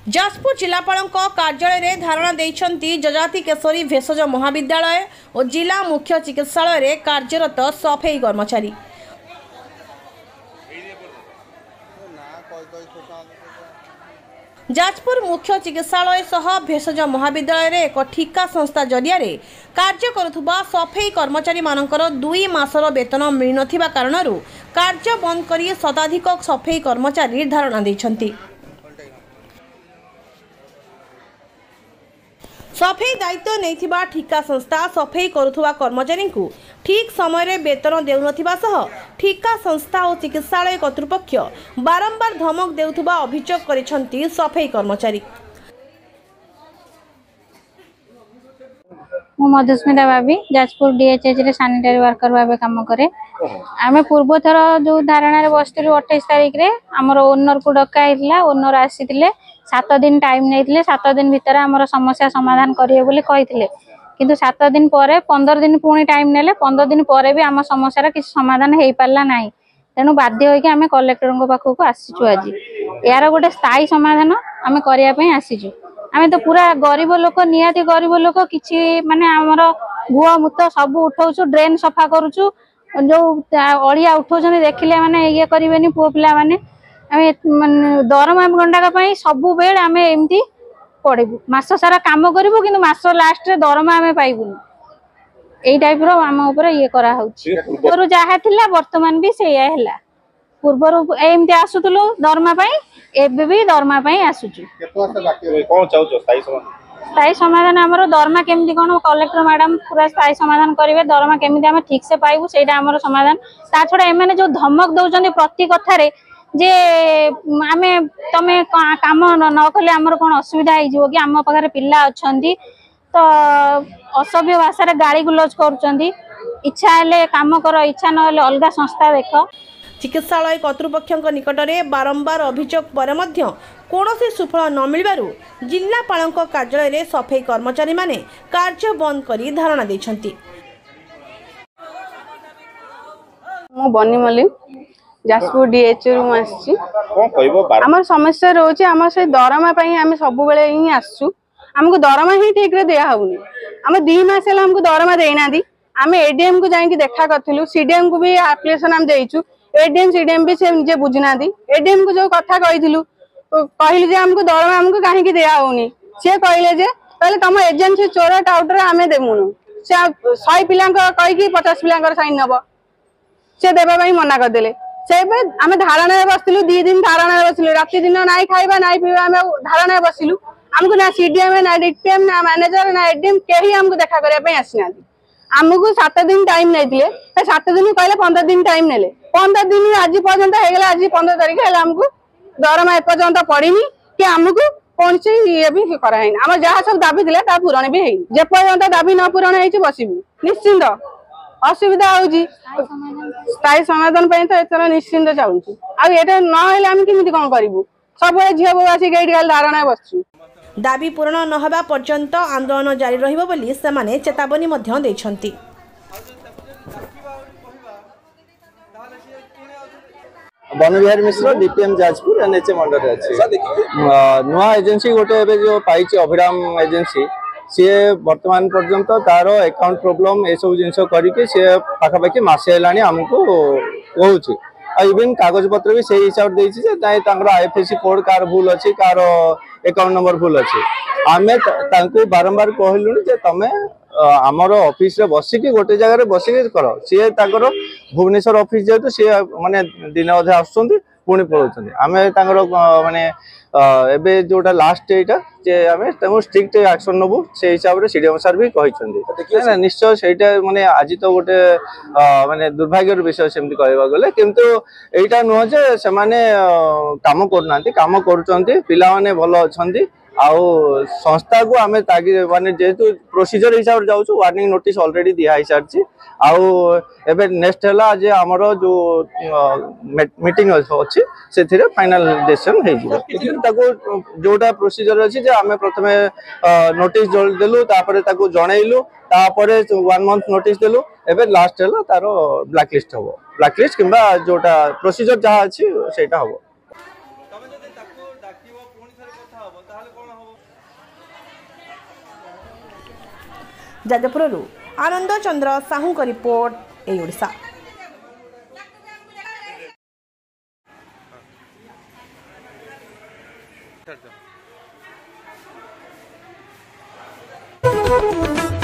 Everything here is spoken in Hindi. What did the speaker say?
जाजपुर जिलापाल कार्यालय में धारणा देइछंती जजाति केशरी भेषज महाविद्यालय और जिला मुख्य चिकित्सालय में कार्यरत सफाई कर्मचारी। जाजपुर मुख्य चिकित्सालय सह भेषज महाविद्यालय में एक ठिका संस्था जरिया कार्य करुवा सफाई कर्मचारी मानकर 2 मासर वेतन मिल नथिबा कारणरू कार्य बंद करी शताधिक सफाई कर्मचारी धारणा देइछंती। सफाई दायित्व नहीं ठिका संस्था सफाई करुवा कर्मचारी को ठीक समय वेतन देउनथिबा सह ठिका संस्था और चिकित्सालय कर्तृपक्ष बारंबार धमक देउथुबा अभियोग करिसंती सफाई कर्मचारी। मधुस्मिता भाभी जाजपुर डीएचएच रे सैनिटरी वर्कर भाव काम करे। आमे पूर्व थर जो धारणा बसलु 28 तारिख रे हमर ओनर को डका आइला। ओनर आसीथिले 7 दिन टाइम नेइथिले। 7 दिन भीतर हमर समस्या समाधान करिए बोली कहिथिले, किंतु 7 दिन परे 15 दिन पुणी टाइम नेले। 15 दिन परे भी आम समस्या रा किसी समाधान हेई पारला नाही। तेणु बाध्य होइके आमे कलेक्टर को पाखक आसीचु। आज यार गोटे स्थायी समाधान आमे करिया पई आसीचु। आमे तो पूरा गरीब लोक, निहाती गरीब लोक, किछि माने हमर गुआ मुत सब उठाउछु, ड्रेन सफा करूछु, जो अड़िया उठाउछन देखिले माने ये करिवेनी पुओ पिला माने। आमे दरमा गंडाका पई सब बेल आमे एमती पड़बू, मास सारा काम करिवो, किंतु मास लास्ट रे दरमा आमे पाइबुनी। एई टाइप रो आम ऊपर ये करा होउछि। पूर्व जहा थिला वर्तमान भी सेया हैला। पूर्व एमती आसुतलो दरमा पई, एबे भी दरमा पई आसुछु। केतो आसे बाकी कोन चाहू स्थायी समाधान? स्थायी समाधान हमरो दरमा केमती कोन कलेक्टर मैडम पूरा स्थायी समाधान करिवे। दरमा केमती हम ठीक से पाइबू सेटा हमरो समाधान। ता छोडा एमाने जो धमक दउचंदी प्रति कथारे जे आमे तमे काम न कले हमर कोन असुविधा होई जिवो कि हम पगारे पिल्ला अछंदी, तो असभ्य भाषा रे गाली गुलज करूचंदी। इच्छा हेले काम करो, इच्छा न हेले अलगा संस्था देखो। चिकित्सालय कर्तृपक्षों निकट में बारंबार अभियोग पर कौनसी सुफल न मिलबारु जिलापाल कार्यालय में सफाई कर्मचारी माने कार्य बंद करी धारणा देछंती। मु बनी मल्लिक जाजपुर डीएच रूम आसी। आम समस्या रोचे आम से दरमा आम सब बेले ही आसु। आमको दरमा ही ठीक रे दिया होनी। आम 2 मास है हमको दरमा देना। आम एडीएम को जाकि देखा करूँ, सीडीएम को भी एप्लिकेशन आम देचु। एडीएम सीडीएम भी से निजे बुझीना। एडीएम को जो कथा कहलु कहली हमको दरमा हमको कहीं दिया होनी, सी कहले तुम एजेंसी चोर टाउटर आम देमुनु। से 100 पिला कहीकि 50 पिला साइन नब, से देवाई मना करदे। से आम धारणा बसलु, 2 दिन धारणा बसलु, राति दिन ना खाइबा ना पीवा, आम धारणा बसलु। आमको ना सीडीएम ना डीटीएम ना मैनेजर ना एडीएम कहीं हमको देखा करने आसीना। आमको 7 दिन टाइम नहीं, 7 दिन कहले 15 दिन टाइम ने। 15 दिन आज पर्यंत होगा, आज 15 तारीख है, आमको दरमा एपर्यंत पड़नी कि आमको कौन सी ये भी कराई। आम जहाँ सब दाबी थे पूरण भी है। जेपर्यंत दाबी न पूरण हो बसबू निश्चिंत। असुविधा होगी स्थायी समाधान तो एथर निश्चिंत चाहूँ। आटा ना आम केमी कौन करूँ? सब झील बो आसिक धारणा बसु। दाबी पूरण न होबा पर्यंत आंदोलन जारी रहिबो बोली सेमाने चेतावनी मध्य दैछंती। बनविहारी मिश्र डीपीएम जाजपुर एनएचए मंडल अच्छे नुआ एजेंसी गोटे जो पाई अभिराम एजेंसी सी वर्तमान पर्यंत तार अकाउंट प्रोब्लेम ये सब जिन करके सी पाखापाखि मसे है आमको कहूँ। इवन कागज पत्र भी से हिसाब से आईएफएससी कोड कार भूल अच्छी, कार अकाउंट नंबर भूल अच्छी। आम बारंबार कहलु तुम आमर ऑफिस रे बसिकी गोटे जगह बसिकी कर। सी भुवनेश्वर ऑफिस जेहेतु सी माने दिन अधे आसुंदी पुणी पलाउछन्ती। आमे माने एबे जोटा लास्ट एटा जे आमे ताको स्ट्रिक्ट एक्शन नबु से हिसाब रे सीडीएम सर भी कहिसन्ती। ना निश्चय सेटा माने आज तो गोटे माने दुर्भाग्यर विषय सेमति कहबा गले, किंतु एटा नुह जे से माने काम करनांती, काम करूछन्ती, पिला माने भलो अछन्ती। आउ संस्था को आमे ताकि माने जेहेतु प्रोसीजर हिसाब जाऊँ वार्निंग नोटिस ऑलरेडी दिया ही सारी। आउ एबे नेक्स्ट है जे हमर जो मीटिंग अच्छी से फाइनल डिसीजन हो जोटा प्रोसीजर अच्छी जे आमे प्रथमे नोटिस देलु, तापरे ताको जणैलु, तापरे 1 मंथ नोटिस देलु। एबे लास्ट है तार ब्लैकलिस्ट हम, ब्लैकलिस्ट किंबा जोटा प्रोसीजर जहाँ अच्छी सेटा हम। ଯାଜପୁରରୁ ଆନନ୍ଦ ଚନ୍ଦ୍ର ସାହୁଙ୍କ report A Odisha. Thank you.